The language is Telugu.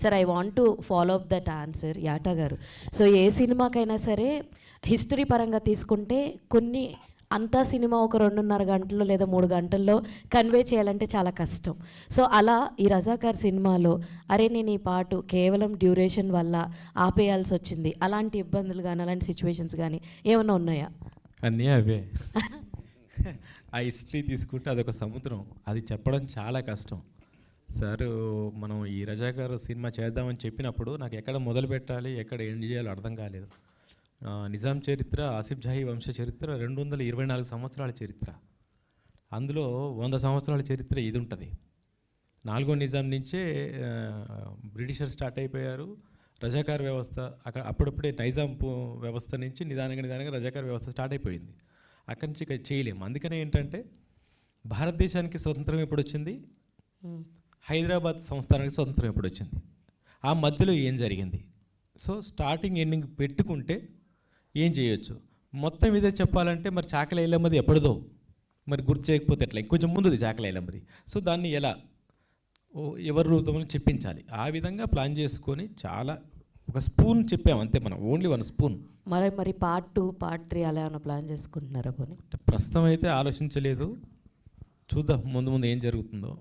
Sir I want to follow up that answer Yata గారు. సో ఏ సినిమాకైనా సరే హిస్టరీ పరంగా తీసుకుంటే కొన్ని అంతా సినిమా ఒక 2.5 గంటల్లో లేదా 3 గంటల్లో కన్వే చేయాలంటే చాలా కష్టం. సో అలా ఈ రజాకార్ సినిమాలో అరే నేను ఈ పాటు కేవలం డ్యూరేషన్ వల్ల ఆపేయాల్సి వచ్చింది, అలాంటి ఇబ్బందులు కానీ అలాంటి సిచ్యువేషన్స్ కానీ ఏమైనా ఉన్నాయా? అన్నీ అవే. ఆ హిస్టరీ తీసుకుంటే అదొక సముద్రం, అది చెప్పడం చాలా కష్టం. సార్ మనం ఈ రజాకార్ సినిమా చేద్దామని చెప్పినప్పుడు నాకు ఎక్కడ మొదలు పెట్టాలి ఎక్కడ ఎండ్ చేయాలో అర్థం కాలేదు. నిజాం చరిత్ర, ఆసిఫ్ జాహీ వంశ చరిత్ర 224 సంవత్సరాల చరిత్ర. అందులో 100 సంవత్సరాల చరిత్ర ఇది ఉంటుంది. 4వ నిజాం నుంచే బ్రిటిషర్ స్టార్ట్ అయిపోయారు. రజాకార్ వ్యవస్థ అక్కడ అప్పుడప్పుడే నైజాం వ్యవస్థ నుంచి నిదానంగా రజాకార్ వ్యవస్థ స్టార్ట్ అయిపోయింది. అక్కడి నుంచి ఇక చేయలేము. అందుకనే ఏంటంటే భారతదేశానికి స్వతంత్రం ఎప్పుడు వచ్చింది, హైదరాబాద్ సంస్థానానికి స్వతంత్రం ఎప్పుడు వచ్చింది, ఆ మధ్యలో ఏం జరిగింది. సో స్టార్టింగ్ ఎండింగ్ పెట్టుకుంటే ఏం చేయొచ్చు. మొత్తం ఇదే చెప్పాలంటే మరి చాకలి ఐలమ్మది ఎప్పటిదో మరి గుర్తు చేయకపోతే ఎట్లా, ఇంకొంచెం ముందుది చాకలి ఐలమ్మది. సో దాన్ని ఎలా ఎవరి రూపంలో చెప్పించాలి, ఆ విధంగా ప్లాన్ చేసుకొని చాలా ఒక స్పూన్ చెప్పాము అంతే, మనం ఓన్లీ 1 స్పూన్. మరి పార్ట్ 2, పార్ట్ 3 అలా ఏమైనా ప్లాన్ చేసుకుంటున్నారా? పోనీ ప్రస్తుతం అయితే ఆలోచించలేదు, చూద్దాం ముందు ఏం జరుగుతుందో.